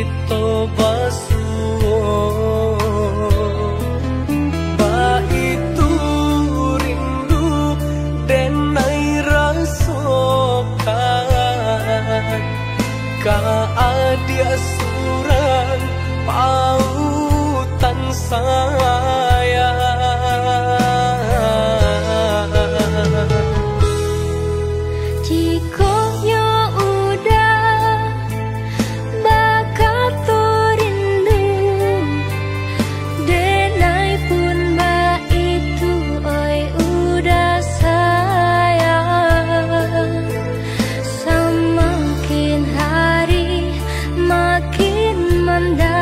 kita basuh. Ba itu rindu denai rasokan, ka adia surang pautan sayang. Jika yo udah bakal rindu, denai pun ba itu oi udah sayang. Semakin hari makin mendalam,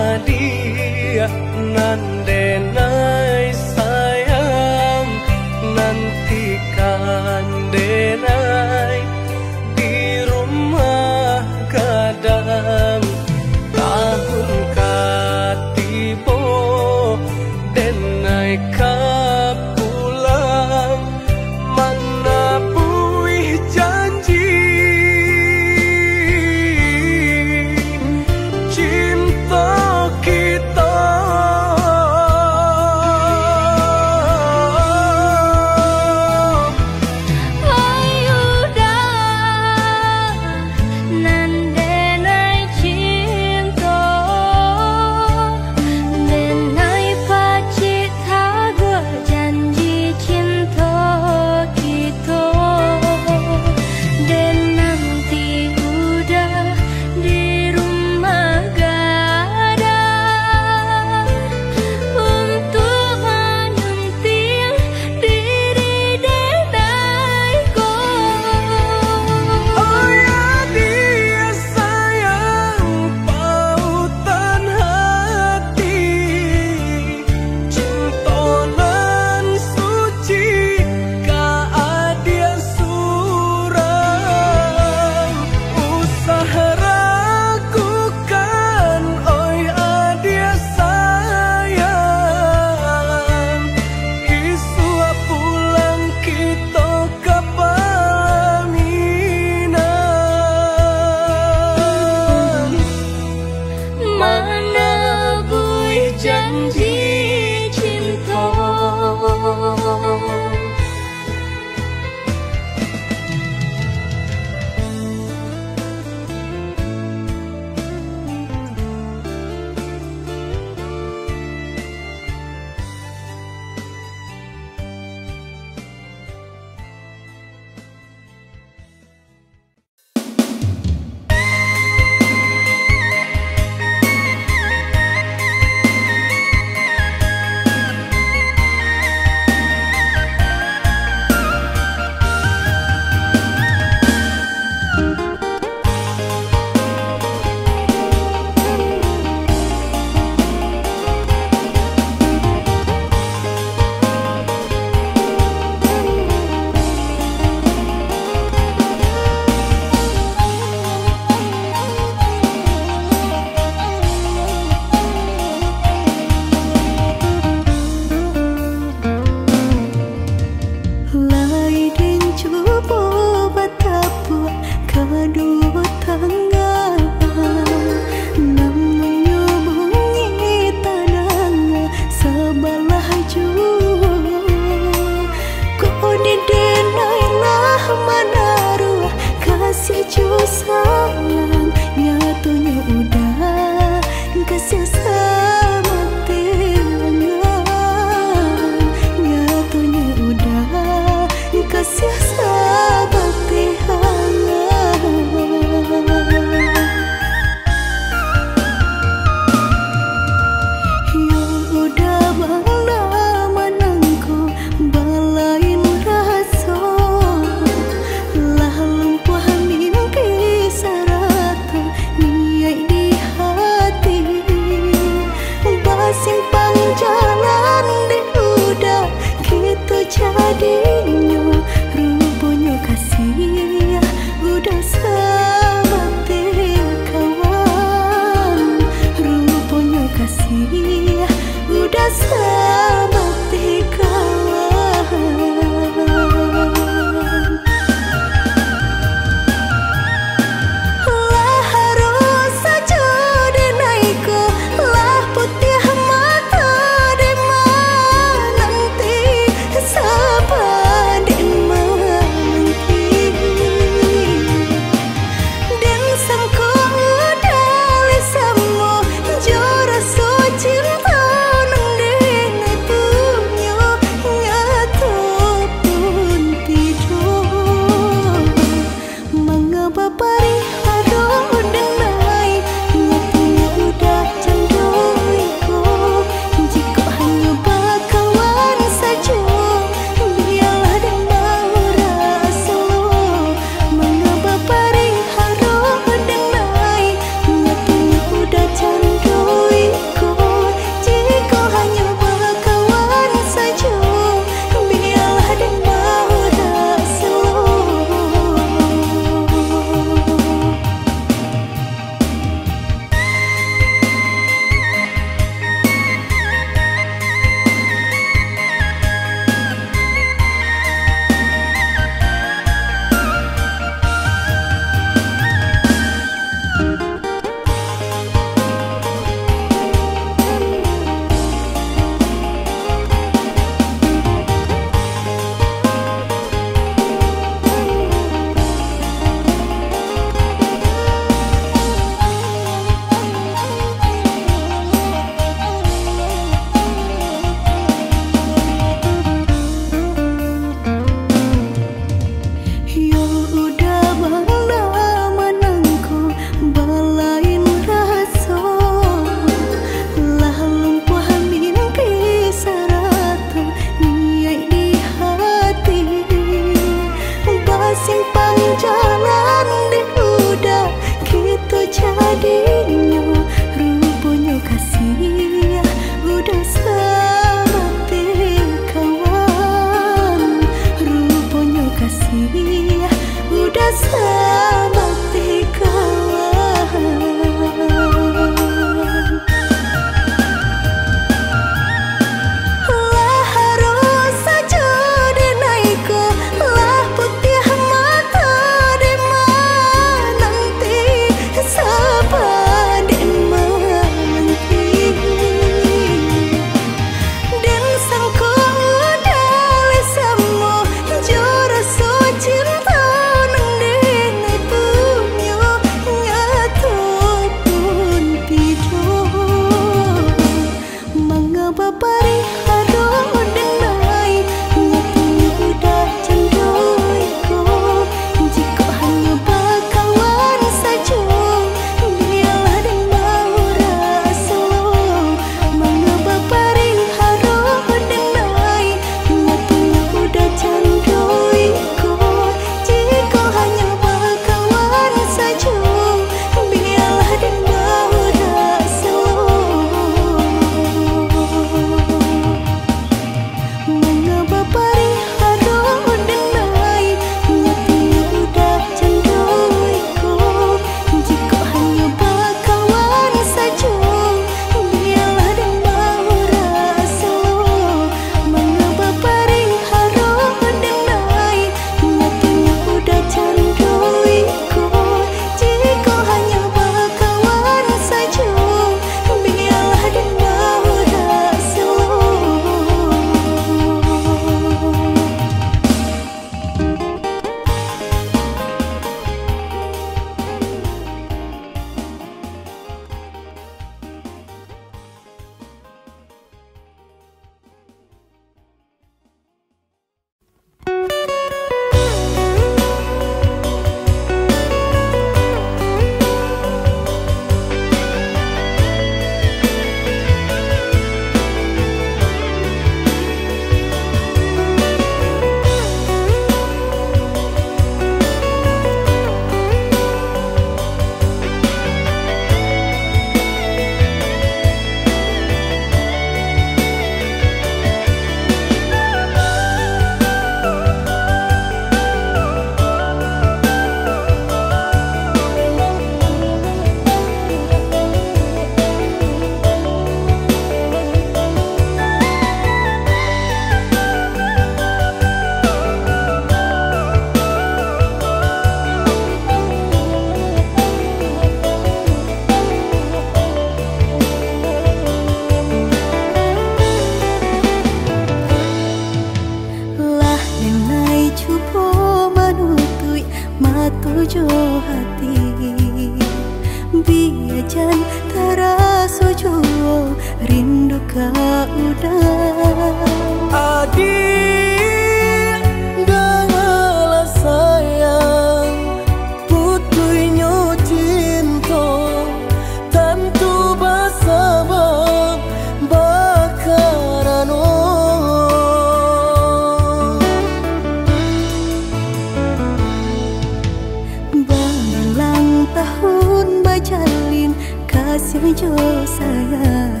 kasih jo sayang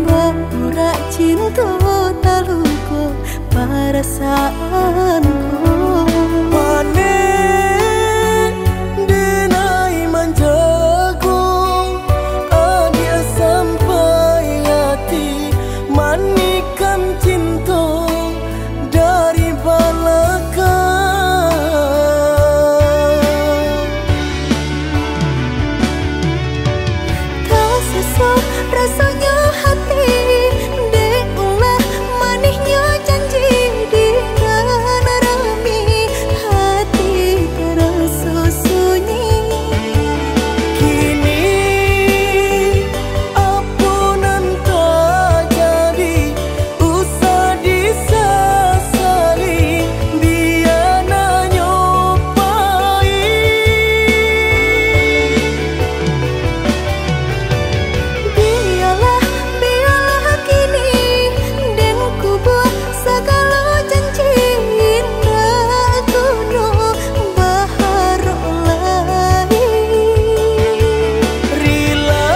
Bapura cinta taluko perasaanku Pane denai manjago Adia sampai hati Manikan cinta dari belakang Tak sesak rasanya hati Deulah manisnya janji di rami hati terasa sunyi Kini ampunan tak jadi Usah disesali Dia nyopai Biarlah kini Dan ku buat segala janji Indah kuno baharu lain Rila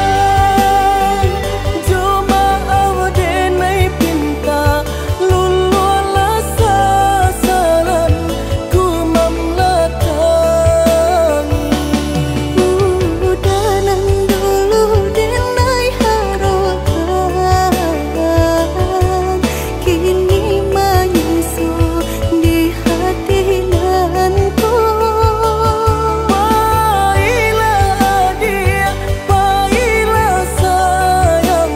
Joma awadenai pinta Lulu ala sasaran Ku mamlatangi Udanan dulu denai harokan Kini menyusul di hati nanku Baiklah dia, baiklah sayang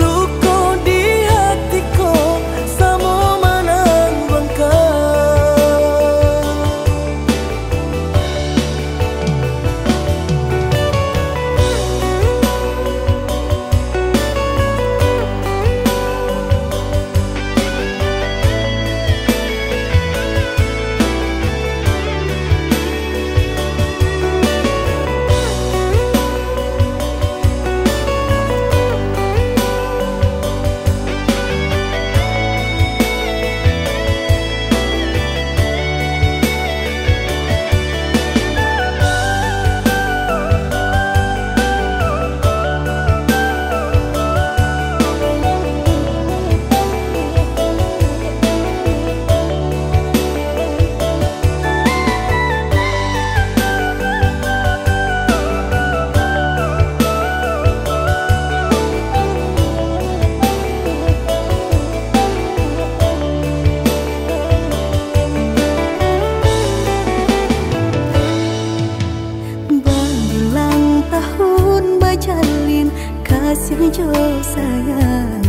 Luka di hatiku sama menang bengkak Berulang tahun berjalin kasih jo sayang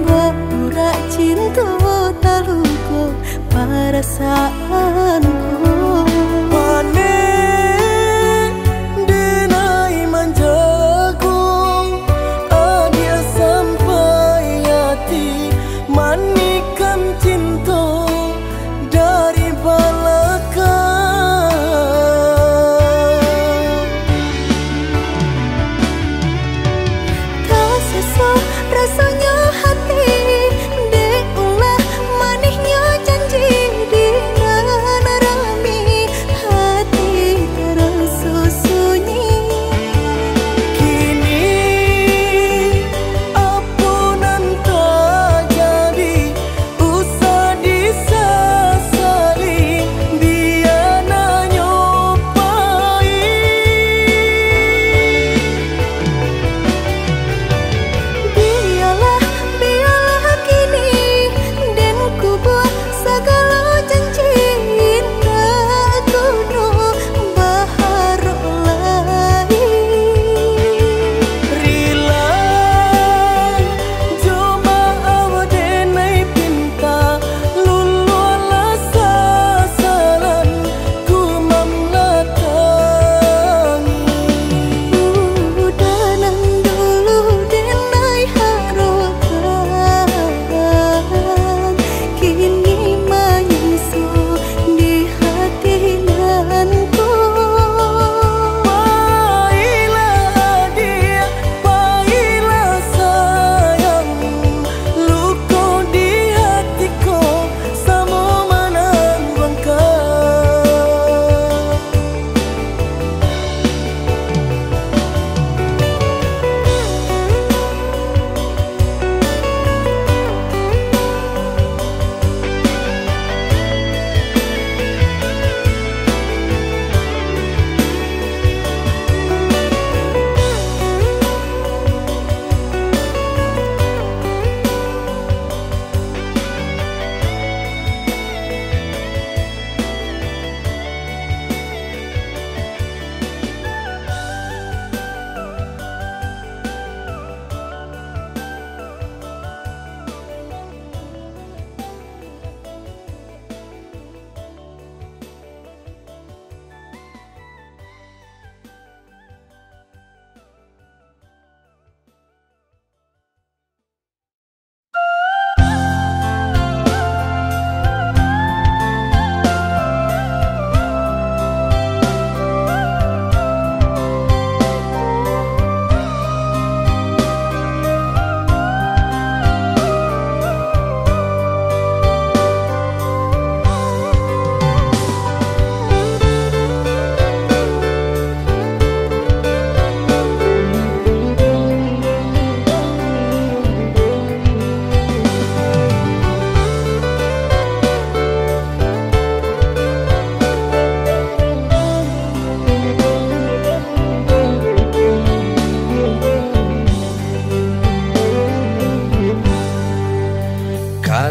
Bapura cinta taluko perasaanku Pane denai manjago Adia sampai hati Manikan cinta dari belakang Tak sesak rasanya hati Deulah manisnya janji di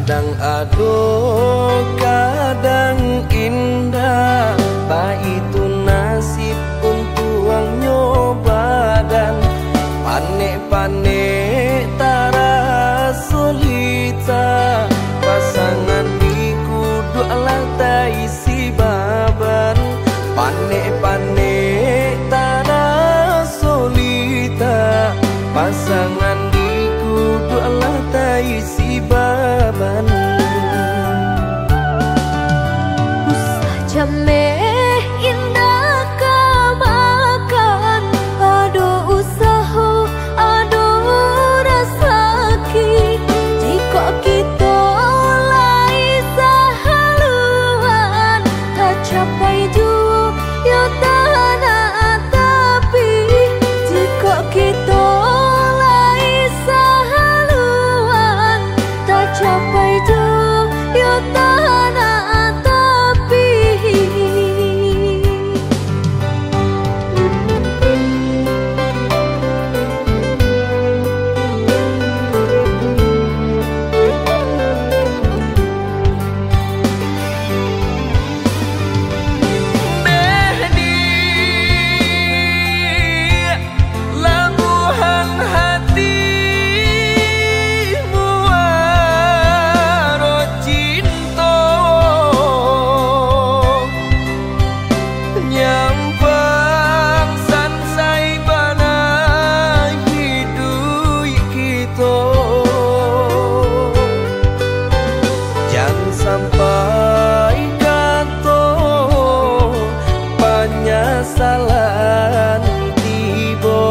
Kadang aduh, kadang indah, bah itu nasib untuk ang nyoba dan panek-panek tara solita. Pasangan di kudu alah tak isi baban, panek-panek tara solita. Pasangan di kudu alah tak isi baban. Usah jameh indah kamakan, aduh usaha, aduh rasaki. Jika kita lai sahaluan, tak capai jua ya tanah tapi. Jika kita lai sahaluan, tak capai jua ya tanah tapi. Labuhan hatimu waro cinta, nyampang sansai bana hidup kita. Jangan sampai kata penyesalan tiba.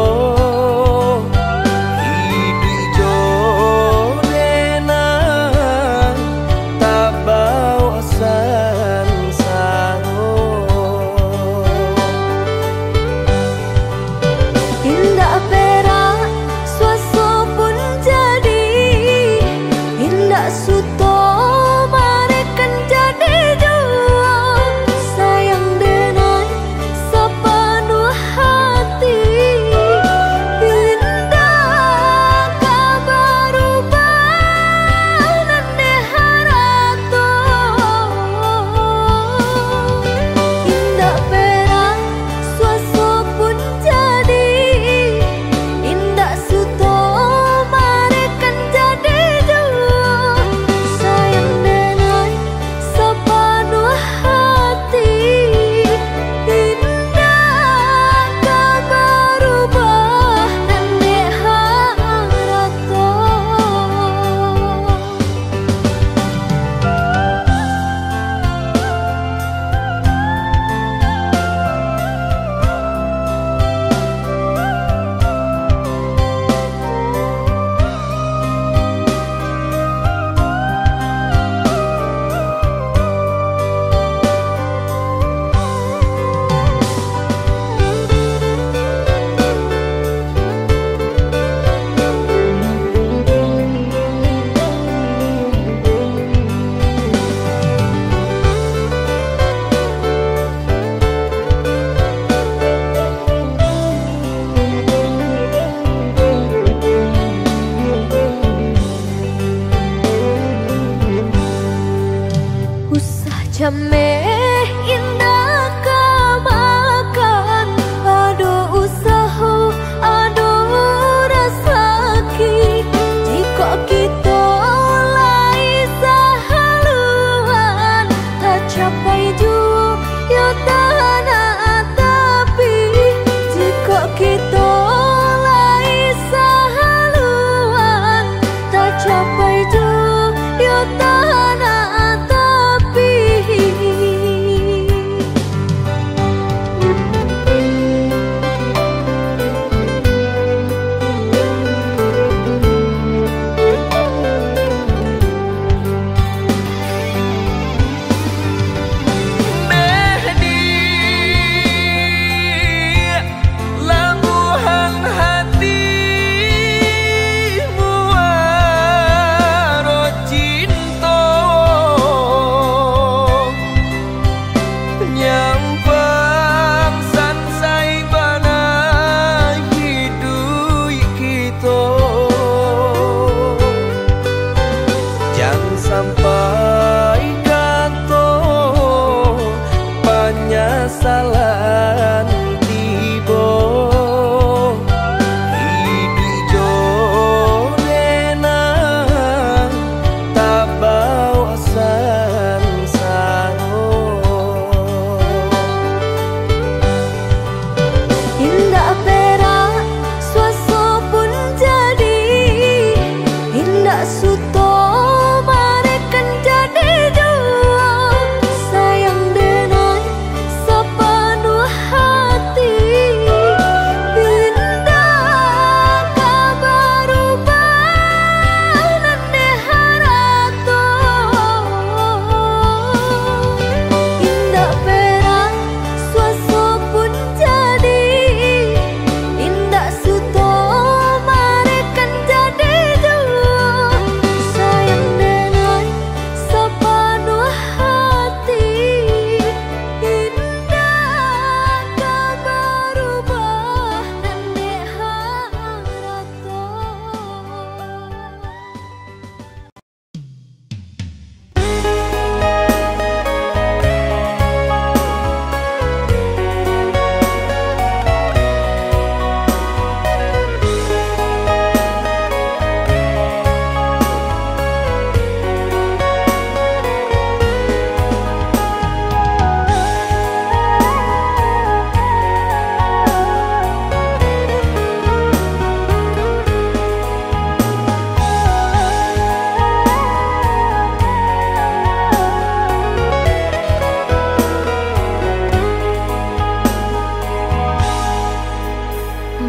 Hidup jorena tak bawa sansaro. Indah perak suaso pun jadi, indah suto marekan jadi jua. Sayang denai sapan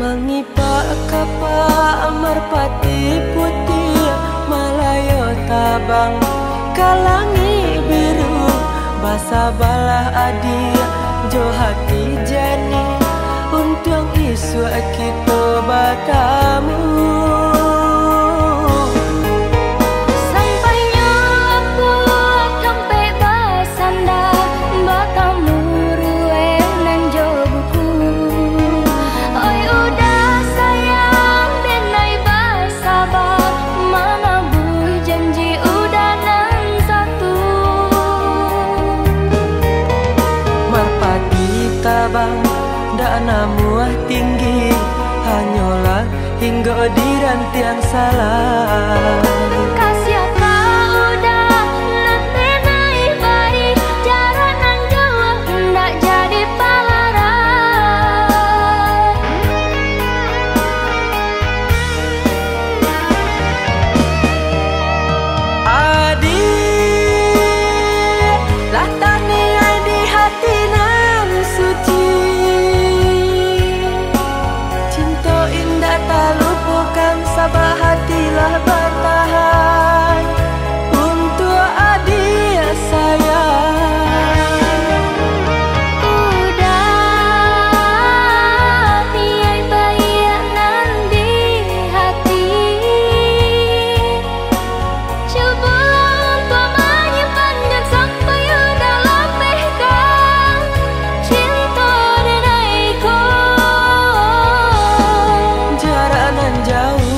Mangipa kapa amarpati putih Malayo tabang kalangi biru Basa balah adia jo hati jani Untung isu kita batamu Namuah tinggi hanyalah hingga diranti yang salah Kasih kau udah nanti naik bayi Jarak nang jauh hendak jadi palaran Adik lah tani di hati nan suci Sabah hatilah bertahan untuk adik sayang Udah tiai bayanan di hati Cobalah untuk menyimpannya sampai udah lepehkan Cinta denaiku Jarak nan jauh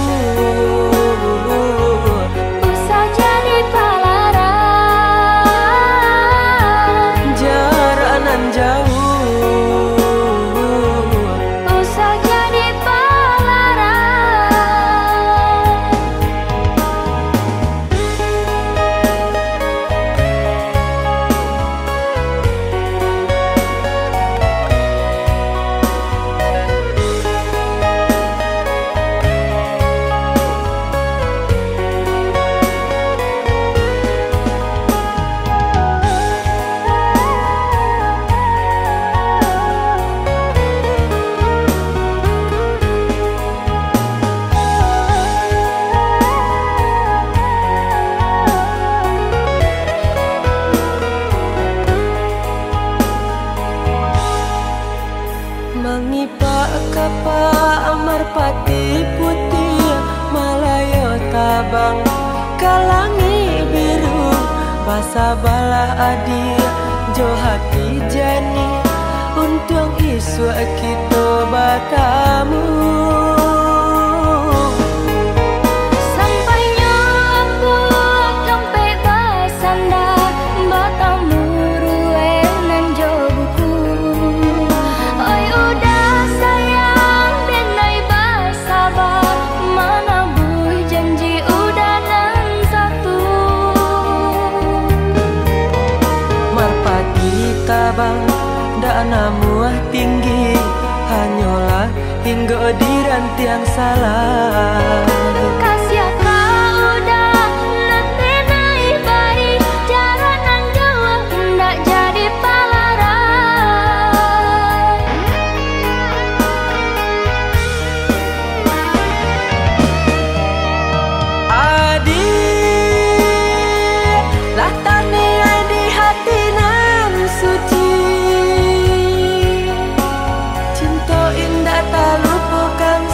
Mangipa kapa amarpati putih Malayo tabang kalangi biru Basa balah adia jo hati jani Untung isu kita batamu Namuah tinggi hanyalah hingga diranti yang salah Kasih kau udah nanti naik bayi Jarak nang jauh hendak jadi palaran Adik lah tani di hati nan suci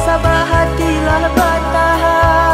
Sabah hatilah bertahan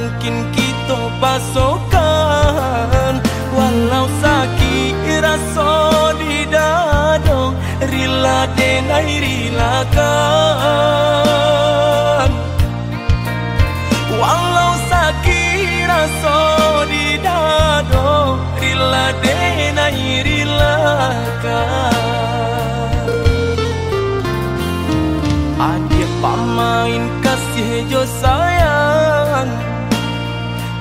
mungkin kita pasokan. Walau sakit rasa di dada, rila denai rilakan. Walau sakit rasa di dada, rila denai rilakan. Adik pamain kasih jo sayang,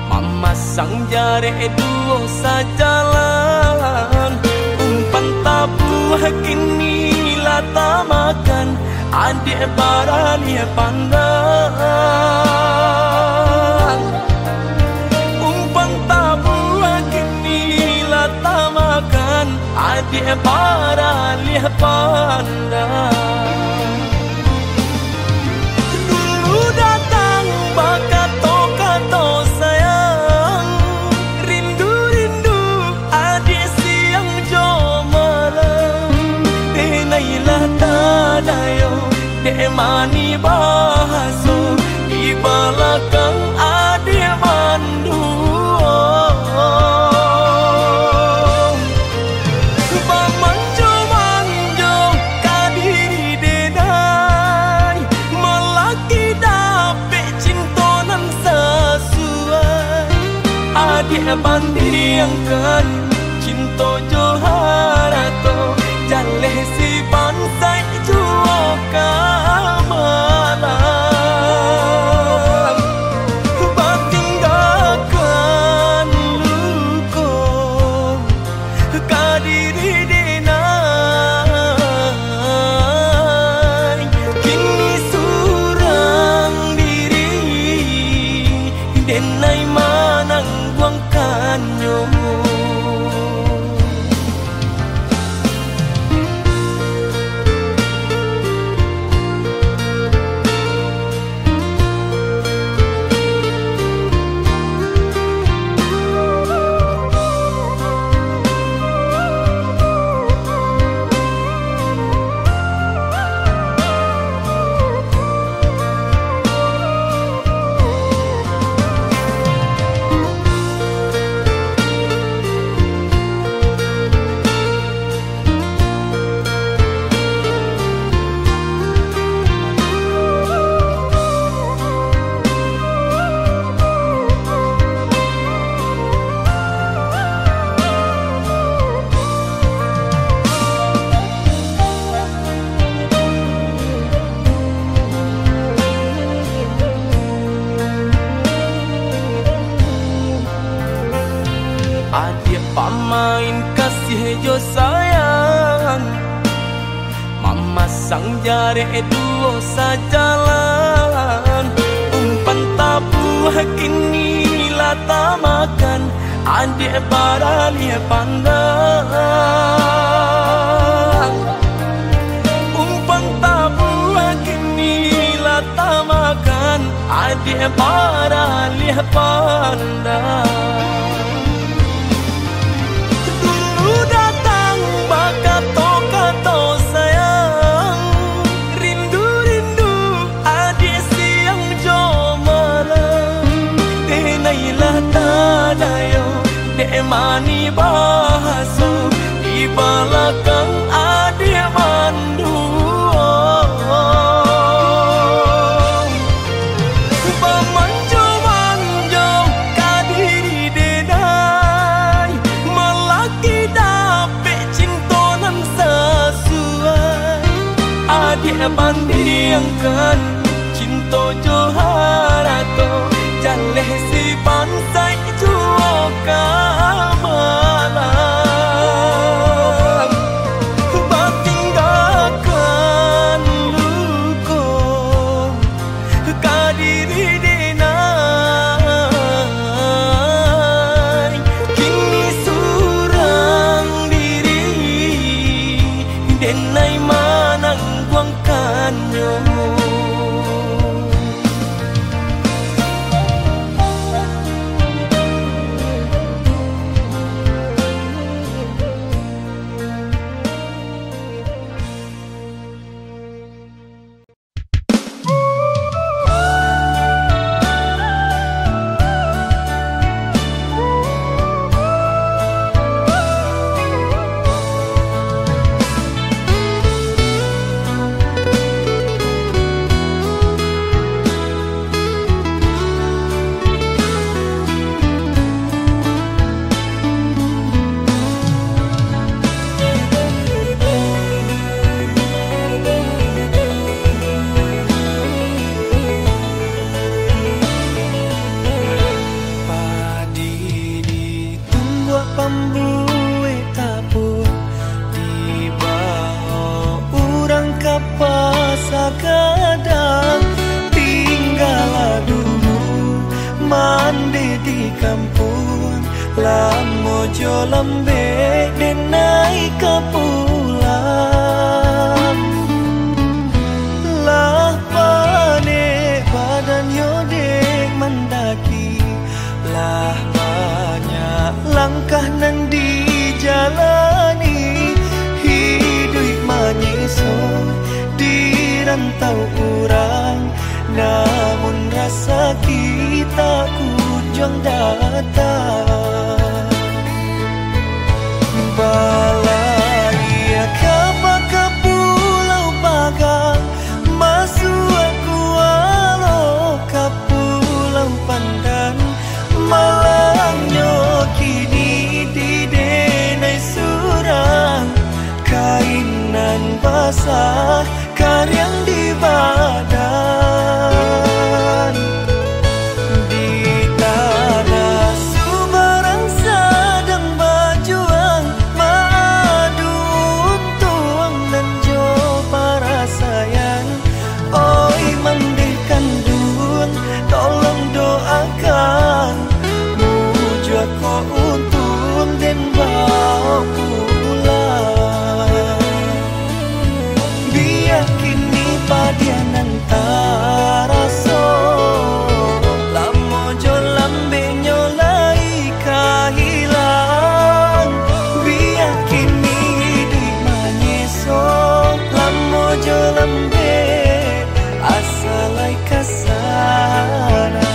mama sang jare duo sajalan. Umpan tabuh kini lata makan, adik barani pandang. Umpan tabuh kini lata makan, adik barani pandang. Dulu datang bakato-kato sayang, rindu-rindu adik siang jo malam. Denailah tadayo, dek mani bahaso, di belakang adik mandu. Bamanjo-manjo kadiri denai, melaki dapet cintonan sesuai. Adik bandingkan cinta joharato, jaleh si bansai juo kamalan. Batinggalkan luko kadiri denai, kini surang diri denai manang buangkan nyomu. Adik pamain kasih jo sayang, mama sang jare duo sajalan. Umpan tabuh kini lata makan, adik barani pandang. Umpan tabuh kini lata makan, adik barani pandang. Datang bakato-kato sayang, rindu-rindu adik siang jo malam. Denailah tadayo, dek mani bahaso, di belakang adik mandu. Bamanjo-manjo kadiri denai, melaki dapet cintonan sesuai. Adik bandingkan cinta joharato, jaleh si bansai juo kamalan. Batinggalkan luko kadiri denai, kini surang diri denai manang buangkan nyomu. kampung lamo jo lambe denai kapulang lah pane badan yo dek mendaki lah banyak langkah nan dijalani hidup manyeso di rantau urang namun rasa kita kunjung datang balai kapal ke pulau Pagang masuk aku alo ke pulau Pandan malangnya kini di denai surang kainan basah karyang di badan di tanah Subarang sedang berjuang madu untung dan jo para sayang oi mendihkan dun tolong doakan mujud ko untung dan bawa pulang biar kini padianan taraso lamo jo lambe nyolai kahilang biar kini di manyeso lamo jo lambe asalai kasana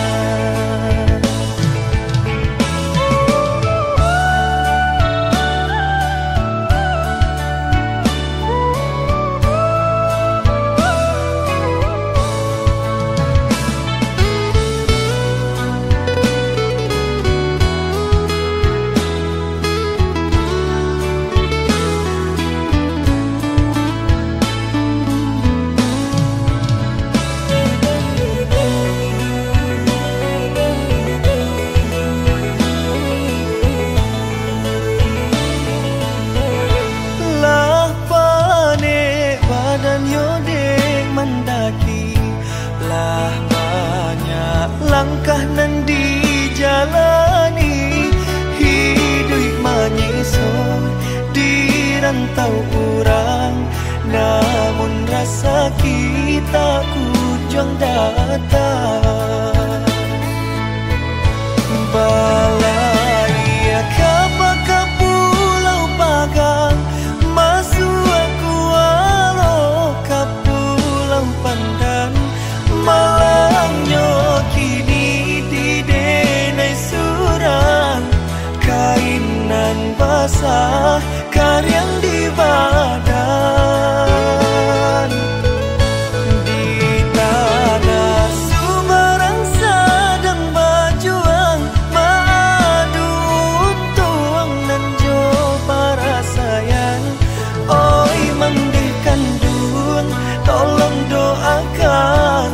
lah banyak langkah nan dijalani hidup manyeso di rantau urang namun rasa kita kunjung datang balai kapal ke pulau Pagang masuk aku alo ke pulau Pandan malangnya kini di denai surang kainan basah karyang di badan di tanah Subarang sedang berjuang madu untung dan jo para sayang oi mendihkan dun tolong doakan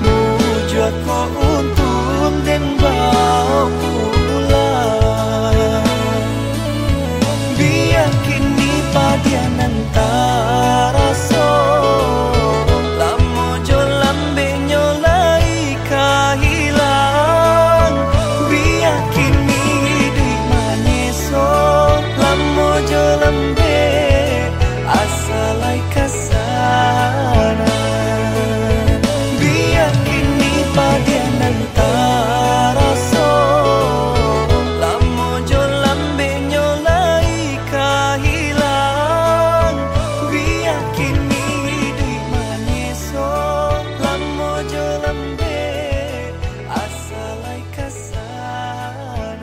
mujud ko untung dan bawa pulang biar kini padianan taraso lamo jo lambe nyolai kahilang biar kini di manyeso lamo jo lambe asalai kasana biar kini padianan taraso lamo jo lambe nyolai kahilang biar kini di manyeso lamo jo lambe asalai kasana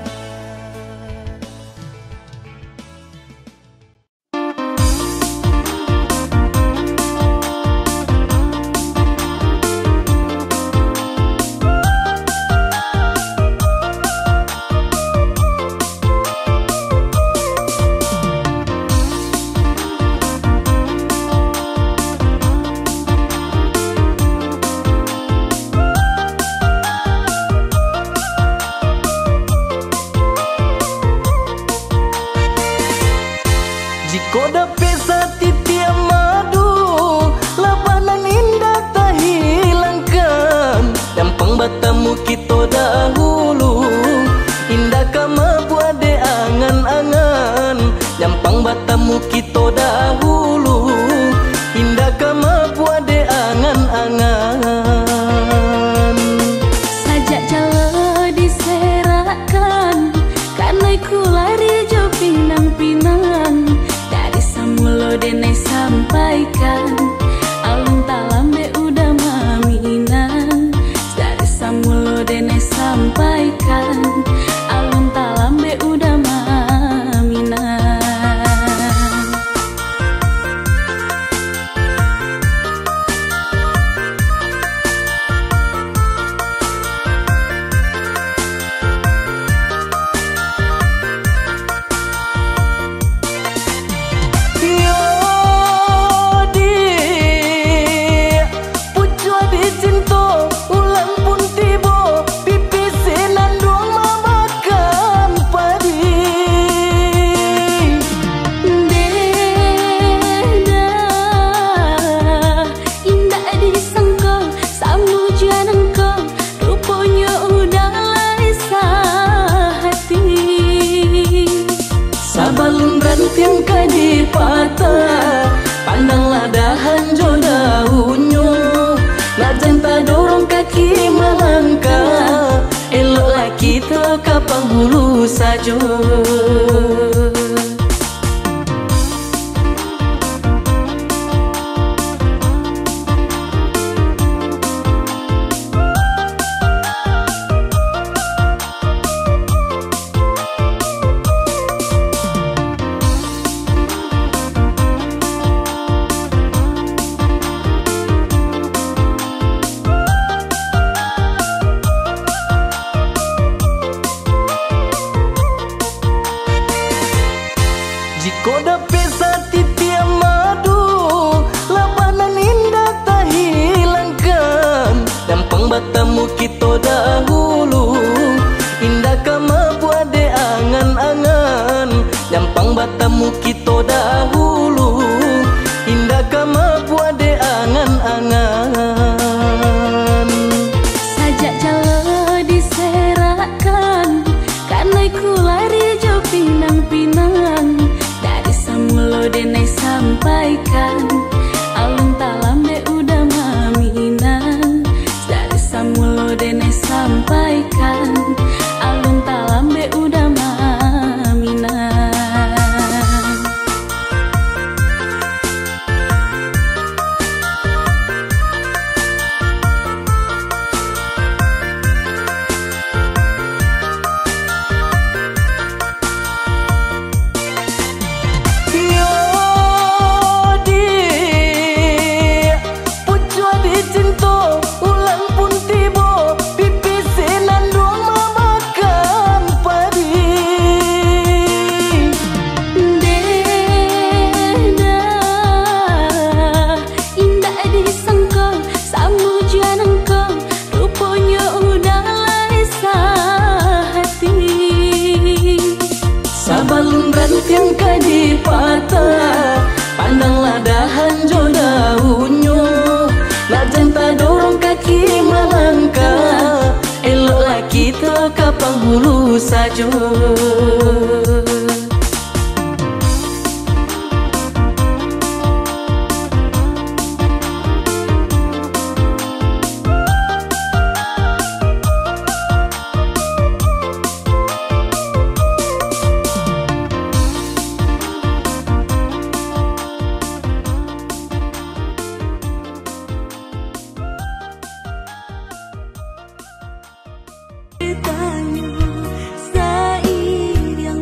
karena ku lari jo pinang-pinang dari samulo denai sampaikan alun talambe udah maminan dari samulo denai sampaikan alun talambe udah maminan. Yang kadi patah pandanglah dahan jo daunnya lajan tak dorong kaki melangkah eloklah kita ke penghulu saja. Koda pesa titia madu labanan indah tak hilangkan dampang batamu kita dahulu indah kama buat de angan-angan dampang batamu kita dahulu indah kama buat de angan-angan. Sajak jalo diserakan karena ku lari jo pinang-pinang mulo denai sampaikan alun talambe udah maminan dari samulo denai sampaikan alun talambe udah maminan. Yang kadi patah pandanglah dahan jo daunnya lajan tak dorong kaki melangkah eloklah kita ke penghulu saja. Tanya Said yang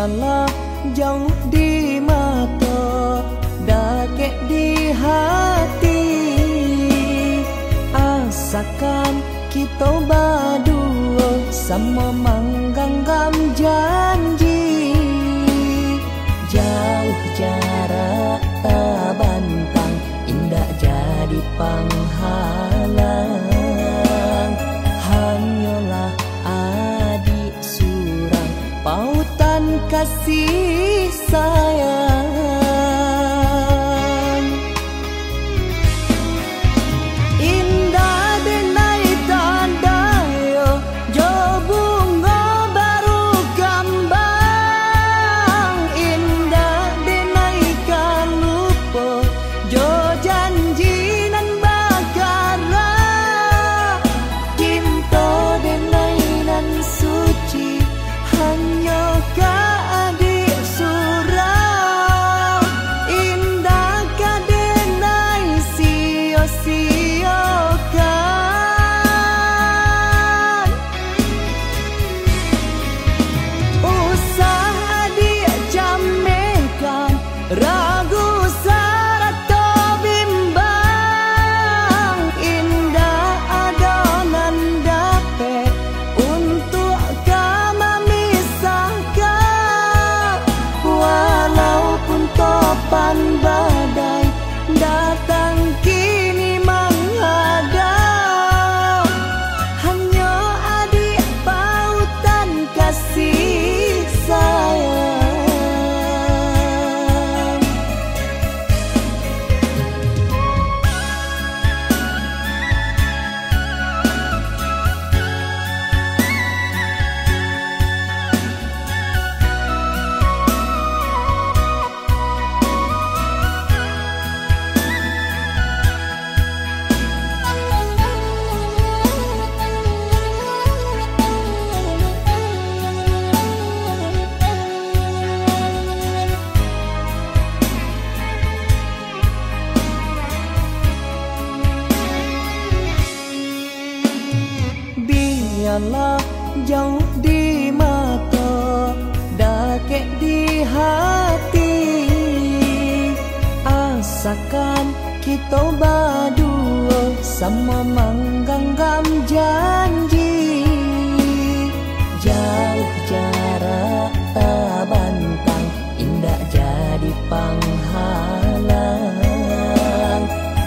Biarlah jauh di mata, dakek di hati, asakan kita berdua sama menggenggam janji. Jauh jarak tak bantang, indah jadi penghalang. Hanyalah adik surang, pautan kasih sayang. Indah denai tanda yo, jo bunga baru kambang. Indah denai kalupo, jo janji nan bakara. Cinta denai nan suci, hanya ka adik surau. Indah ka denai sia-siakan. Usah adik jamekan, ragu sarata bimbang. Indah adonan dapet untuk kami misahkan. Walaupun topan badai datang kini menghadap, hanya adik pautan kasih sayang. Biarlah jauh di mata, dakek di hati, asakan kita berdua sama menggenggam janji. Jauh jarak tak bantang, indah jadi penghalang.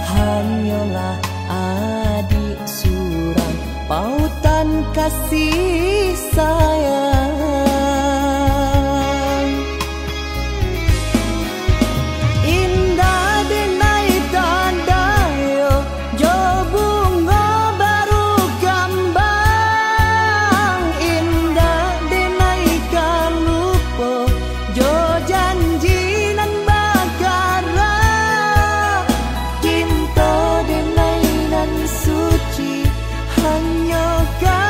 Hanyalah adik surang, pautan kasih sayang. Indah denai tanda yo, jo bunga baru kambang. Indah denai kalupo, jo janji nan bakara. Cinta denai nan suci, hanya ka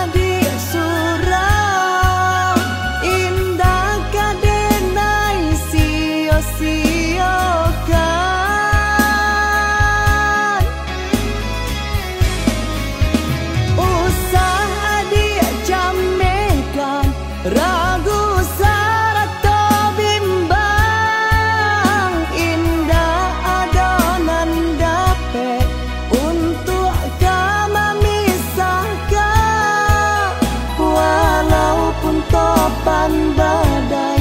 adik surau. Indah ka denai sia-siakan. Usah adik jamekan, ragu sarata bimbang. Indah adonan dapet untuk kami misahkan. Walaupun topan badai